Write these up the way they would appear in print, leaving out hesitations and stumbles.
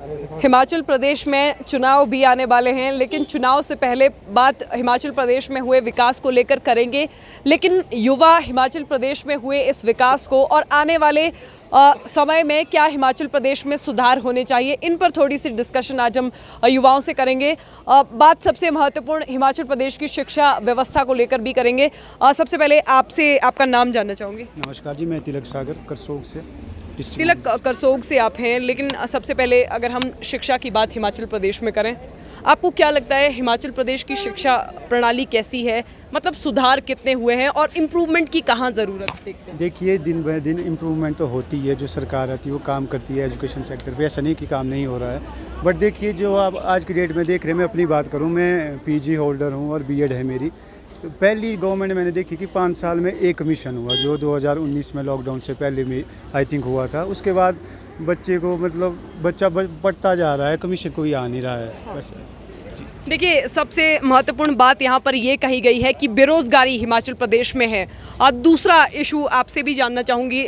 हिमाचल प्रदेश में चुनाव भी आने वाले हैं, लेकिन चुनाव से पहले बात हिमाचल प्रदेश में हुए विकास को लेकर करेंगे। लेकिन युवा हिमाचल प्रदेश में हुए इस विकास को और आने वाले समय में क्या हिमाचल प्रदेश में सुधार होने चाहिए, इन पर थोड़ी सी डिस्कशन आज हम युवाओं से करेंगे। बात सबसे महत्वपूर्ण हिमाचल प्रदेश की शिक्षा व्यवस्था को लेकर भी करेंगे। सबसे पहले आपसे आपका नाम जानना चाहूँगी। नमस्कार जी, मैं तिलक सागर करसोग से। तिलक, करसोग से आप हैं, लेकिन सबसे पहले अगर हम शिक्षा की बात हिमाचल प्रदेश में करें, आपको क्या लगता है हिमाचल प्रदेश की शिक्षा प्रणाली कैसी है? मतलब सुधार कितने हुए हैं और इम्प्रूवमेंट की कहाँ ज़रूरत देखते हैं? देखिए, दिन ब दिन इम्प्रूवमेंट तो होती है। जो सरकार आती है वो काम करती है एजुकेशन सेक्टर पे, ऐसा नहीं कि काम नहीं हो रहा है। बट देखिए, जो आप आज की डेट में देख रहे हैं, मैं अपनी बात करूँ, मैं पीजी होल्डर हूँ और बीएड है मेरी। तो पहली गवर्नमेंट मैंने देखी कि 5 साल में एक कमीशन हुआ, जो 2019 में लॉकडाउन से पहले में आई थिंक हुआ था। उसके बाद बच्चे को मतलब बच्चा बढ़ता जा रहा है, कमीशन कोई आ नहीं रहा है। बस देखिए, सबसे महत्वपूर्ण बात यहाँ पर ये कही गई है कि बेरोज़गारी हिमाचल प्रदेश में है। और दूसरा इशू आपसे भी जानना चाहूँगी,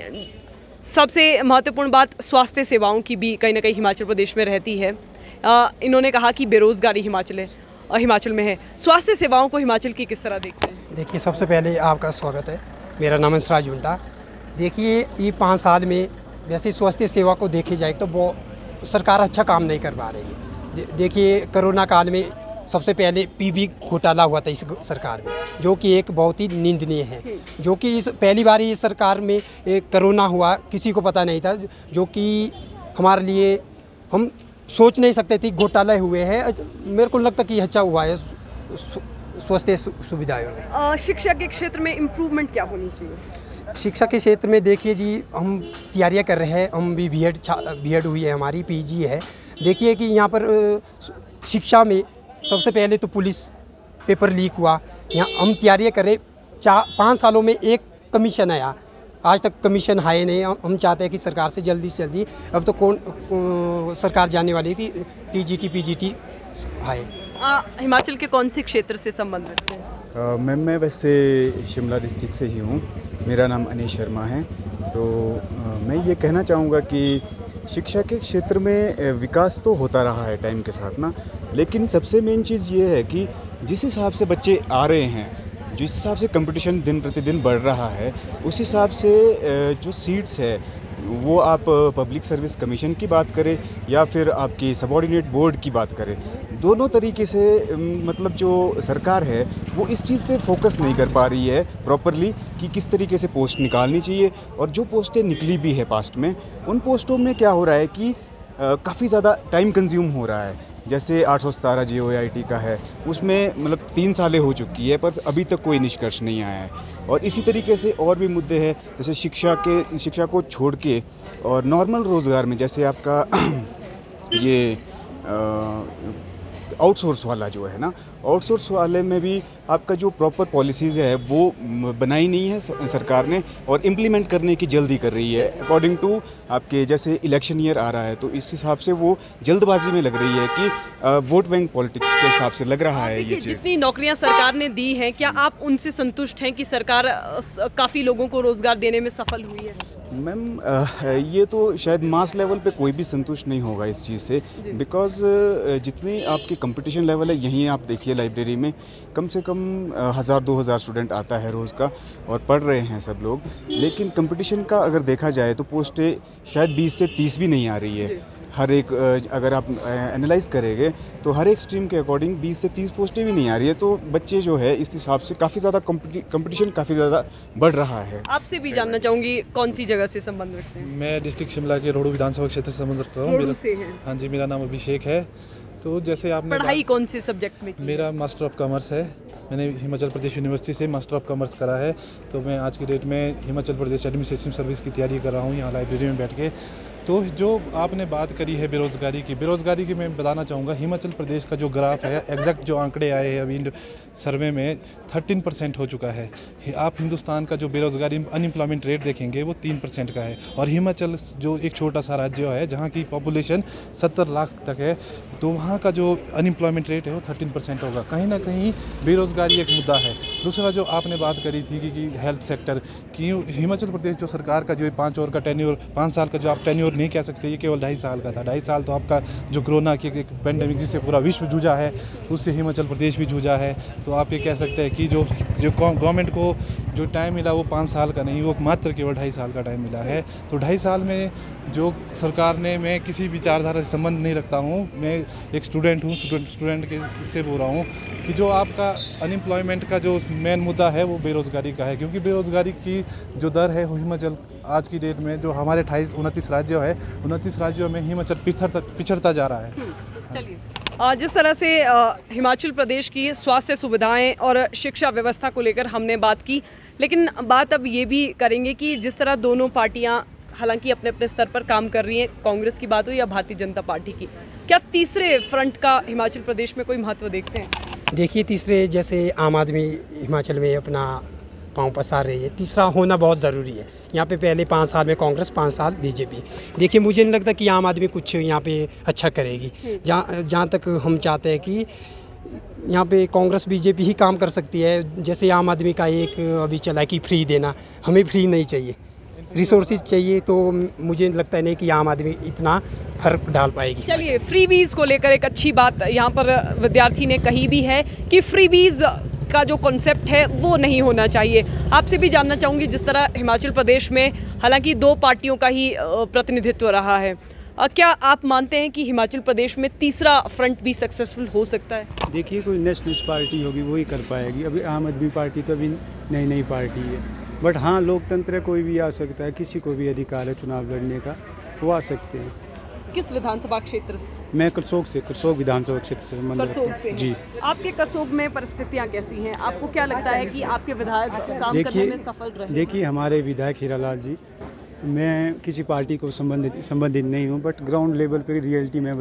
सबसे महत्वपूर्ण बात स्वास्थ्य सेवाओं की भी कहीं ना कहीं हिमाचल प्रदेश में रहती है। इन्होंने कहा कि बेरोज़गारी हिमाचल में है। स्वास्थ्य सेवाओं को हिमाचल की किस तरह देखते हैं? देखिए, सबसे पहले आपका स्वागत है। मेरा नाम है सिराज उल्टा। देखिए, ये 5 साल में वैसे स्वास्थ्य सेवा को देखी जाए तो वो सरकार अच्छा काम नहीं कर पा रही है। देखिए, कोरोना काल में सबसे पहले पीबी घोटाला हुआ था इस सरकार में, जो कि एक बहुत ही निंदनीय है। जो कि इस पहली बार इस सरकार में कोरोना हुआ, किसी को पता नहीं था, जो कि हमारे लिए हम सोच नहीं सकते थे घोटाले हुए हैं। मेरे को लगता कि अच्छा हुआ है स्वास्थ्य सुविधाओं में। शिक्षा के क्षेत्र में इम्प्रूवमेंट क्या होनी चाहिए? शिक्षा के क्षेत्र में देखिए जी, हम तैयारियां कर रहे हैं। हम भी बीएड हुई है, हमारी पीजी है। देखिए कि यहाँ पर शिक्षा में सबसे पहले तो पुलिस पेपर लीक हुआ। यहाँ हम तैयारियां कर रहे, 5 सालों में एक कमीशन आया, आज तक कमीशन आए नहीं। हम चाहते हैं कि सरकार से जल्दी, अब तो सरकार जाने वाली है कि टीजीटी पीजीटी आए। हिमाचल के कौन से क्षेत्र से संबंध रखते हैं? मैं वैसे शिमला डिस्ट्रिक्ट से ही हूँ। मेरा नाम अनीश शर्मा है। तो मैं ये कहना चाहूँगा कि शिक्षा के क्षेत्र में विकास तो होता रहा है टाइम के साथ ना, लेकिन सबसे मेन चीज़ ये है कि जिस हिसाब से बच्चे आ रहे हैं, जिस हिसाब से कंपटीशन दिन प्रतिदिन बढ़ रहा है, उस हिसाब से जो सीट्स है, वो आप पब्लिक सर्विस कमीशन की बात करें या फिर आपकी सबऑर्डिनेट बोर्ड की बात करें, दोनों तरीके से मतलब जो सरकार है वो इस चीज़ पे फोकस नहीं कर पा रही है प्रॉपरली कि किस तरीके से पोस्ट निकालनी चाहिए। और जो पोस्टें निकली भी है पास्ट में, उन पोस्टों में क्या हो रहा है कि काफ़ी ज़्यादा टाइम कंज्यूम हो रहा है। जैसे 817 JOIT का है, उसमें मतलब 3 सालें हो चुकी है, पर अभी तक कोई निष्कर्ष नहीं आया है। और इसी तरीके से और भी मुद्दे हैं, जैसे शिक्षा को छोड़ के और नॉर्मल रोज़गार में, जैसे आपका ये आउटसोर्स वाला जो है ना, आउटसोर्स वाले में भी आपका जो प्रॉपर पॉलिसीज़ है वो बनाई नहीं है सरकार ने, और इम्प्लीमेंट करने की जल्दी कर रही है अकॉर्डिंग टू आपके, जैसे इलेक्शन ईयर आ रहा है तो इस हिसाब से वो जल्दबाजी में लग रही है कि वोट बैंक पॉलिटिक्स के हिसाब से लग रहा है ये चीज़। जितनी नौकरियां सरकार ने दी हैं, क्या आप उनसे संतुष्ट हैं कि सरकार काफ़ी लोगों को रोज़गार देने में सफल हुई है? मैम, ये तो शायद मास लेवल पे कोई भी संतुष्ट नहीं होगा इस चीज़ से, बिकॉज़ जितनी आपकी कंपटीशन लेवल है, यहीं आप देखिए लाइब्रेरी में कम से कम 1000-2000 स्टूडेंट आता है रोज़ का और पढ़ रहे हैं सब लोग। लेकिन कंपटीशन का अगर देखा जाए तो पोस्टें शायद 20 से 30 भी नहीं आ रही है। हर एक अगर आप एनालाइज़ करेंगे तो हर एक स्ट्रीम के अकॉर्डिंग 20 से 30 पोस्टें भी नहीं आ रही है। तो बच्चे जो है इस हिसाब से काफ़ी ज़्यादा कंपटीशन काफ़ी ज़्यादा बढ़ रहा है। आपसे भी जानना चाहूँगी, कौन सी जगह से संबंध रखते हैं? मैं डिस्ट्रिक्ट शिमला के रोहडू विधानसभा क्षेत्र से संबंध रखता हूँ। हाँ जी, मेरा नाम अभिषेक है। तो जैसे आपने पढ़ाई कौन से सब्जेक्ट में की? मेरा मास्टर ऑफ कॉमर्स है। मैंने हिमाचल प्रदेश यूनिवर्सिटी से मास्टर ऑफ कॉमर्स करा है। तो मैं आज की डेट में हिमाचल प्रदेश एडमिनिस्ट्रेटिव सर्विस की तैयारी कर रहा हूँ यहाँ लाइब्रेरी में बैठ के। तो जो आपने बात करी है बेरोज़गारी की मैं बताना चाहूँगा, हिमाचल प्रदेश का जो ग्राफ है, एग्जैक्ट जो आंकड़े आए हैं अभी सर्वे में 13% हो चुका है। आप हिंदुस्तान का जो बेरोज़गारी अनएम्प्लॉयमेंट रेट देखेंगे वो 3% का है, और हिमाचल जो एक छोटा सा राज्य है जहाँ की पॉपुलेशन 70 लाख तक है, तो वहाँ का जो अनएम्प्लॉयमेंट रेट है वो 13% होगा। कहीं ना कहीं बेरोज़गारी एक मुद्दा है। दूसरा जो आपने बात करी थी कि हेल्थ सेक्टर की, हिमाचल प्रदेश जो सरकार का जो 5 साल का जो आप टेन्योर नहीं कह सकते ये केवल 2.5 साल का था। 2.5 साल तो आपका जो कोरोना की एक पेंडेमिक जिससे पूरा विश्व जूझा है, उससे हिमाचल प्रदेश भी जूझा है। तो आप ये कह सकते हैं कि जो गवर्नमेंट को जो टाइम मिला वो 5 साल का नहीं, वो मात्र केवल 2.5 साल का टाइम मिला है। तो 2.5 साल में जो सरकार ने, मैं किसी विचारधारा से संबंध नहीं रखता हूँ, मैं एक स्टूडेंट हूँ, स्टूडेंट के इससे बोल रहा हूँ कि जो आपका अनएम्प्लॉयमेंट का जो मेन मुद्दा है वो बेरोज़गारी का है, क्योंकि बेरोज़गारी की जो दर है वो हिमाचल आज की डेट में जो हमारे 29 राज्य है, 29 राज्यों में हिमाचल पिछड़ता जा रहा है। चलिए, जिस तरह से हिमाचल प्रदेश की स्वास्थ्य सुविधाएं और शिक्षा व्यवस्था को लेकर हमने बात की, लेकिन बात अब ये भी करेंगे कि जिस तरह दोनों पार्टियां हालांकि अपने अपने स्तर पर काम कर रही हैं, कांग्रेस की बात हो या भारतीय जनता पार्टी की, क्या तीसरे फ्रंट का हिमाचल प्रदेश में कोई महत्व देखते हैं? देखिए, तीसरे जैसे आम आदमी हिमाचल में अपना पाँव पसार रही है, तीसरा होना बहुत ज़रूरी है। यहाँ पे पहले 5 साल में कांग्रेस, 5 साल बीजेपी। देखिए, मुझे नहीं लगता कि आम आदमी कुछ यहाँ पे अच्छा करेगी। जहाँ तक हम चाहते हैं कि यहाँ पे कांग्रेस बीजेपी ही काम कर सकती है। जैसे आम आदमी का एक अभी चला है कि फ्री देना, हमें फ्री नहीं चाहिए, रिसोर्सेज चाहिए। तो मुझे लगता है नहीं कि आम आदमी इतना फर्क डाल पाएगी। चलिए, फ्रीबीज को लेकर एक अच्छी बात यहाँ पर विद्यार्थी ने कही भी है कि फ्रीबीज का जो कॉन्सेप्ट है वो नहीं होना चाहिए। आपसे भी जानना चाहूँगी, जिस तरह हिमाचल प्रदेश में हालांकि 2 पार्टियों का ही प्रतिनिधित्व रहा है, क्या आप मानते हैं कि हिमाचल प्रदेश में तीसरा फ्रंट भी सक्सेसफुल हो सकता है? देखिए, कोई नेशनलिस्ट पार्टी होगी वही कर पाएगी। अभी आम आदमी पार्टी तो अभी नई पार्टी है, बट हाँ, लोकतंत्र कोई भी आ सकता है, किसी को भी अधिकार है चुनाव लड़ने का, वो आ सकते हैं। किस विधानसभा क्षेत्र से? मैं करसोग विधानसभा क्षेत्र से संबंध रखता हूँ जी। आपके करसोग में परिस्थितियाँ कैसी हैं? आपको क्या लगता है कि आपके विधायक काम करने में सफल रहे? देखिए, हमारे विधायक हीरालाल जी, मैं किसी पार्टी को संबंधित नहीं हूँ, बट ग्राउंड लेवल पे रियलिटी में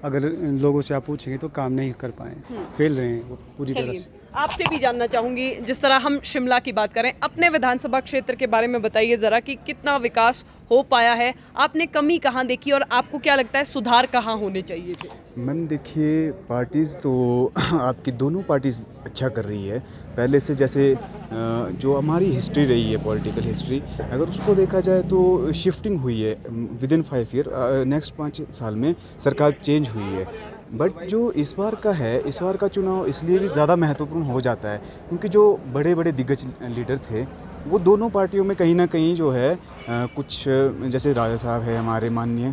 अगर लोगों से आप पूछेंगे तो काम नहीं कर पाए, फेल रहे हैं वो पूरी तरह से। आपसे भी जानना चाहूँगी, जिस तरह हम शिमला की बात करें, अपने विधानसभा क्षेत्र के बारे में बताइए ज़रा कि कितना विकास हो पाया है, आपने कमी कहाँ देखी और आपको क्या लगता है सुधार कहाँ होने चाहिए थे? मैम देखिए, पार्टीज़ तो आपकी दोनों पार्टीज़ अच्छा कर रही है पहले से। जैसे जो हमारी हिस्ट्री रही है, पॉलिटिकल हिस्ट्री, अगर उसको देखा जाए तो शिफ्टिंग हुई है विदिन 5 ईयर, नेक्स्ट 5 साल में सरकार चेंज हुई है। बट जो इस बार का है, इस बार का चुनाव इसलिए भी ज़्यादा महत्वपूर्ण हो जाता है क्योंकि जो बड़े बड़े दिग्गज लीडर थे वो दोनों पार्टियों में कहीं ना कहीं जो है कुछ, जैसे राजा साहब है हमारे माननीय,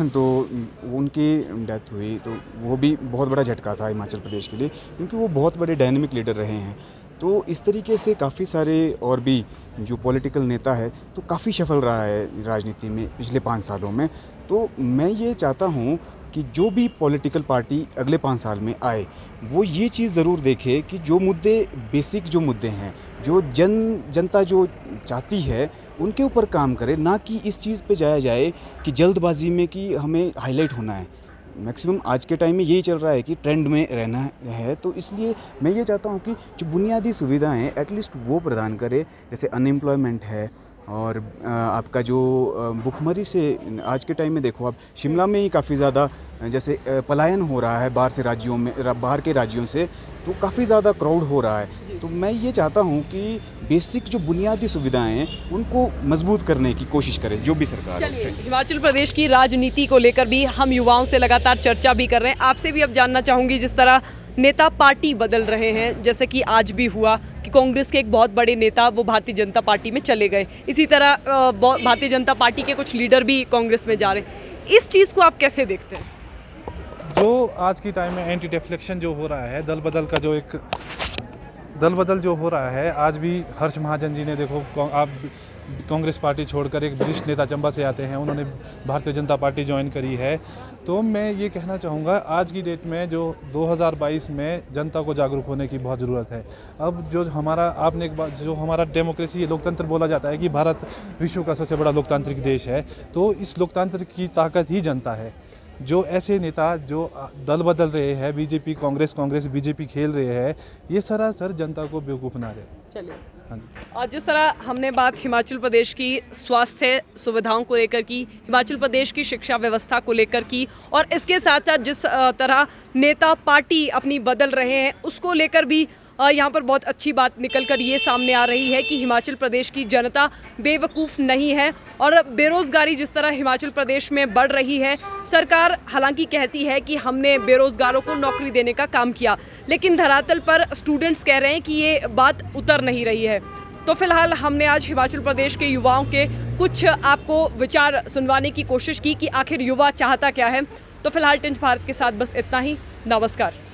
तो उनकी डेथ हुई, तो वो भी बहुत बड़ा झटका था हिमाचल प्रदेश के लिए क्योंकि वो बहुत बड़े डायनेमिक लीडर रहे हैं। तो इस तरीके से काफ़ी सारे और भी जो पॉलिटिकल नेता है तो काफ़ी सफल रहा है राजनीति में पिछले 5 सालों में। तो मैं ये चाहता हूँ कि जो भी पॉलिटिकल पार्टी अगले 5 साल में आए वो ये चीज़ ज़रूर देखे कि जो मुद्दे, बेसिक जो मुद्दे हैं, जो जनता जो चाहती है उनके ऊपर काम करे, ना कि इस चीज़ पे जाया जाए कि जल्दबाजी में कि हमें हाईलाइट होना है। मैक्सिमम आज के टाइम में यही चल रहा है कि ट्रेंड में रहना है। तो इसलिए मैं ये चाहता हूँ कि जो बुनियादी सुविधाएं हैं एटलीस्ट वो प्रदान करे, जैसे अनएम्प्लॉयमेंट है और आपका जो भुखमरी से आज के टाइम में देखो आप शिमला में ही काफ़ी ज़्यादा जैसे पलायन हो रहा है बाहर के राज्यों से, तो काफ़ी ज़्यादा क्राउड हो रहा है। तो मैं ये चाहता हूँ कि बेसिक जो बुनियादी सुविधाएं हैं उनको मजबूत करने की कोशिश करे जो भी सरकार है। चलिए, हिमाचल प्रदेश की राजनीति को लेकर भी हम युवाओं से लगातार चर्चा भी कर रहे हैं। आपसे भी अब जानना चाहूँगी, जिस तरह नेता पार्टी बदल रहे हैं, जैसे कि आज भी हुआ कि कांग्रेस के एक बहुत बड़े नेता वो भारतीय जनता पार्टी में चले गए, इसी तरह भारतीय जनता पार्टी के कुछ लीडर भी कांग्रेस में जा रहे हैं, इस चीज़ को आप कैसे देखते हैं? जो आज की टाइम में एंटी डिफ्लेक्शन जो हो रहा है, दल बदल जो हो रहा है, आज भी हर्ष महाजन जी ने देखो, आप कांग्रेस पार्टी छोड़कर एक वरिष्ठ नेता चंबा से आते हैं, उन्होंने भारतीय जनता पार्टी ज्वाइन करी है। तो मैं ये कहना चाहूँगा आज की डेट में जो 2022 में जनता को जागरूक होने की बहुत ज़रूरत है। अब जो हमारा, आपने एक बात, जो हमारा डेमोक्रेसी लोकतंत्र बोला जाता है कि भारत विश्व का सबसे बड़ा लोकतांत्रिक देश है, तो इस लोकतंत्र की ताकत ही जनता है। जो ऐसे नेता जो दल बदल रहे हैं, बीजेपी कांग्रेस बीजेपी खेल रहे हैं, ये सरासर जनता को बेवकूफ़ बना रहे। चलिए, हाँ जी। और जिस तरह हमने बात हिमाचल प्रदेश की स्वास्थ्य सुविधाओं को लेकर की, हिमाचल प्रदेश की शिक्षा व्यवस्था को लेकर की, और इसके साथ साथ जिस तरह नेता पार्टी अपनी बदल रहे हैं उसको लेकर भी यहाँ पर बहुत अच्छी बात निकल कर ये सामने आ रही है कि हिमाचल प्रदेश की जनता बेवकूफ़ नहीं है और बेरोज़गारी जिस तरह हिमाचल प्रदेश में बढ़ रही है, सरकार हालांकि कहती है कि हमने बेरोज़गारों को नौकरी देने का काम किया, लेकिन धरातल पर स्टूडेंट्स कह रहे हैं कि ये बात उतर नहीं रही है। तो फिलहाल हमने आज हिमाचल प्रदेश के युवाओं के कुछ आपको विचार सुनवाने की कोशिश की कि आखिर युवा चाहता क्या है। तो फिलहाल टिंच भारत के साथ बस इतना ही। नमस्कार।